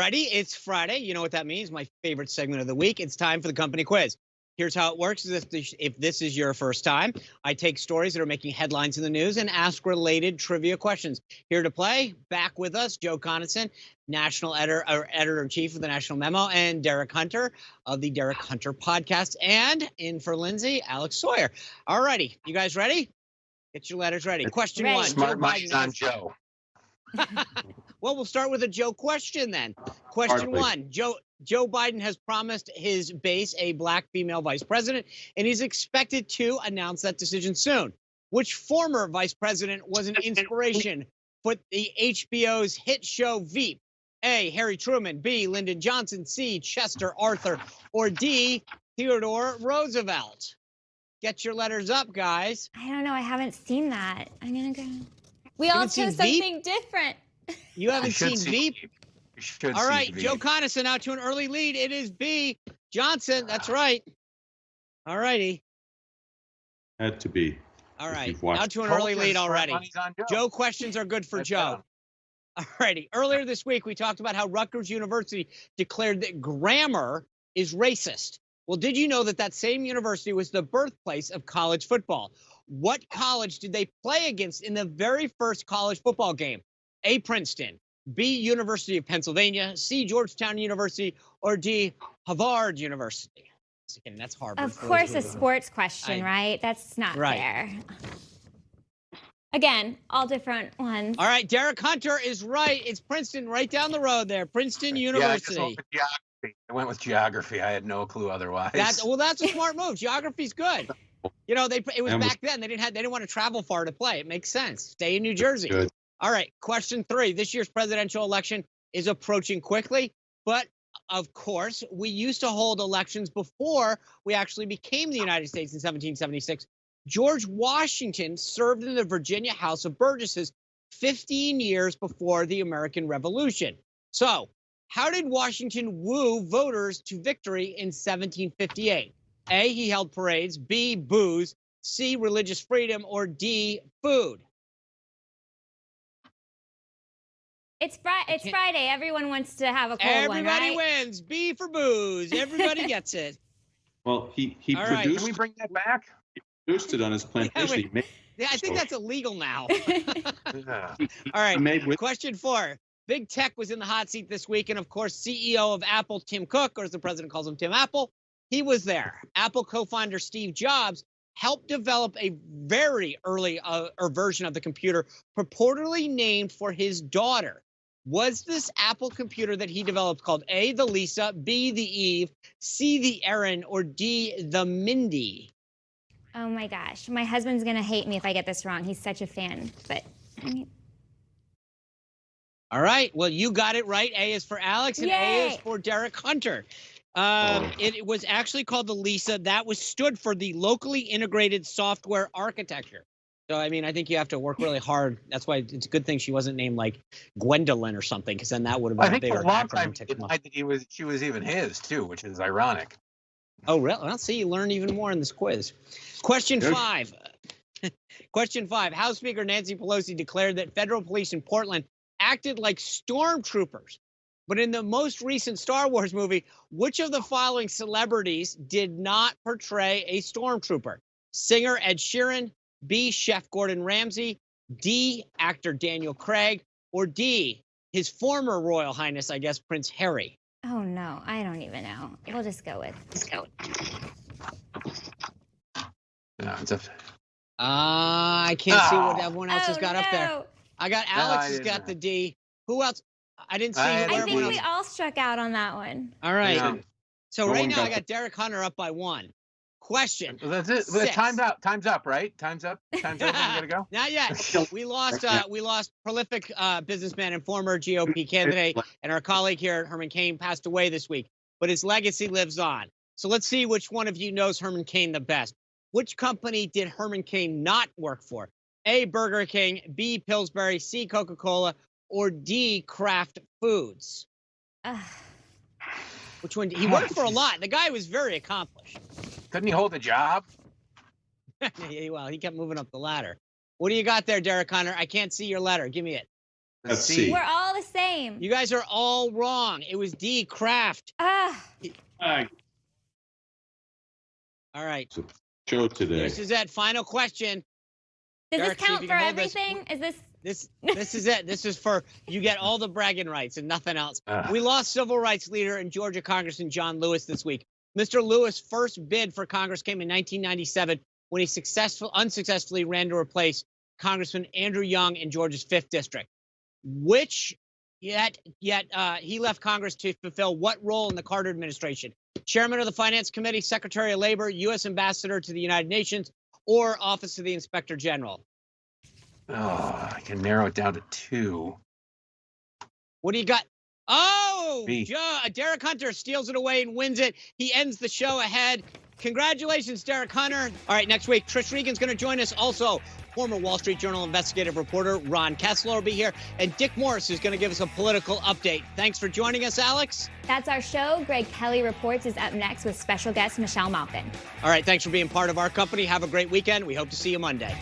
righty, it's Friday. You know what that means. My favorite segment of the week. It's time for the company quiz. Here's how it works. If this is your first time, I take stories that are making headlines in the news and ask related trivia questions. Here to play, back with us, Joe Conason, national editor-in-chief of the National Memo, and Derek Hunter of the Derek Hunter podcast. And in for Lindsay, Alex Sawyer. All righty, you guys ready? Get your letters ready. Question one. Smart money's on Joe. Well, we'll start with a Joe question then. Question one. Joe Biden has promised his base a black female vice president, and he's expected to announce that decision soon. Which former vice president was an inspiration for the HBO's hit show Veep? A, Harry Truman, B, Lyndon Johnson, C, Chester Arthur, or D, Theodore Roosevelt? Get your letters up, guys. I don't know. I haven't seen that. I'm going to go. We all chose something different. You haven't seen Veep? All right, Veep. Joe Conason out to an early lead. It is B, Johnson. That's right. All righty. Had to be. All right, out to an early lead already. Joe questions are good for Joe. All righty. Earlier this week, we talked about how Rutgers University declared that grammar is racist. Well, did you know that that same university was the birthplace of college football? What college did they play against in the very first college football game? A, Princeton, B, University of Pennsylvania, C, Georgetown University, or D, Harvard University? Again, that's Harvard. Of course, a sports question, right? That's not fair. Again, all different ones. All right, Derek Hunter is right. It's Princeton, right down the road there. Princeton University. Yeah, I went with geography. I had no clue otherwise. That's a smart move. Geography's good. You know, it was back then. They didn't want to travel far to play. It makes sense. Stay in New Jersey. Good. All right, question 3. This year's presidential election is approaching quickly, but of course, we used to hold elections before we actually became the United States in 1776. George Washington served in the Virginia House of Burgesses 15 years before the American Revolution. So, how did Washington woo voters to victory in 1758? A, he held parades, B, booze, C, religious freedom, or D, food? It's Friday. Everyone wants to have a cold one, right? Everybody wins. B for booze. Everybody gets it. Well, he All right. produced. Can we bring that back? He produced it on his plantation. Yeah, I think that's illegal now. Yeah. All right. Question 4. Big tech was in the hot seat this week, and of course, CEO of Apple, Tim Cook, or as the president calls him, Tim Apple, he was there. Apple co-founder Steve Jobs helped develop a very early version of the computer purportedly named for his daughter. Was this Apple computer that he developed called A, the Lisa, B, the Eve, C, the Erin, or D, the Mindy? Oh my gosh. My husband's going to hate me if I get this wrong. He's such a fan. But all right. Well, you got it right. A is for Alex, and A is for Derek Hunter. It was actually called the Lisa. That stood for the locally integrated software architecture. So, I mean, I think you have to work really hard. That's why it's a good thing she wasn't named like Gwendolyn or something, because then that would have been a bigger acronym technology. She was even his too, which is ironic. Oh, really? Well, see, you learn even more in this quiz. Question 5. Question 5. House Speaker Nancy Pelosi declared that federal police in Portland acted like stormtroopers. But in the most recent Star Wars movie, which of the following celebrities did not portray a stormtrooper? Singer Ed Sheeran, B, Chef Gordon Ramsay, D, actor Daniel Craig, or D, his former Royal Highness, I guess, Prince Harry? Oh, no. I don't even know. We'll just go with. Yeah, I can't see what everyone else has got up there. I got Alex has got the D. Who else? I didn't see who I think everyone we all struck out on that one. All right. Yeah. So right now I got Derek Hunter up by 1. Question. Well, that's it. 6. Time's up. Time's up, right? Time's up. We gotta go. Not yet. We lost prolific businessman and former GOP candidate, and our colleague here, Herman Cain, passed away this week. But his legacy lives on. So let's see which one of you knows Herman Cain the best. Which company did Herman Cain not work for? A, Burger King, B, Pillsbury, C, Coca-Cola, or D, Kraft Foods? Which one? He worked for a lot. The guy was very accomplished. Couldn't he hold a job? Well, he kept moving up the ladder. What do you got there, Derek Hunter? I can't see your letter. Give me it. That's C. We're all the same. You guys are all wrong. It was D, Kraft. Ah, Ah, All right. it's a show today. This is it. Final question. does Derek, this see if count you for can hold this. everything? Is this? This is it. This is for you get all the bragging rights and nothing else. We lost civil rights leader and Georgia Congressman John Lewis this week. Mr. Lewis' first bid for Congress came in 1997 when he unsuccessfully ran to replace Congressman Andrew Young in Georgia's 5th district. Yet he left Congress to fulfill what role in the Carter administration? Chairman of the Finance Committee, Secretary of Labor, U.S. Ambassador to the United Nations, or Office of the Inspector General? Oh, I can narrow it down to 2. What do you got? Oh, B. Derek Hunter steals it away and wins it. He ends the show ahead. Congratulations, Derek Hunter. All right, next week, Trish Regan's going to join us. Also, former Wall Street Journal investigative reporter Ron Kessler will be here. And Dick Morris is going to give us a political update. Thanks for joining us, Alex. That's our show. Greg Kelly Reports is up next with special guest Michelle Malkin. All right, thanks for being part of our company. Have a great weekend. We hope to see you Monday.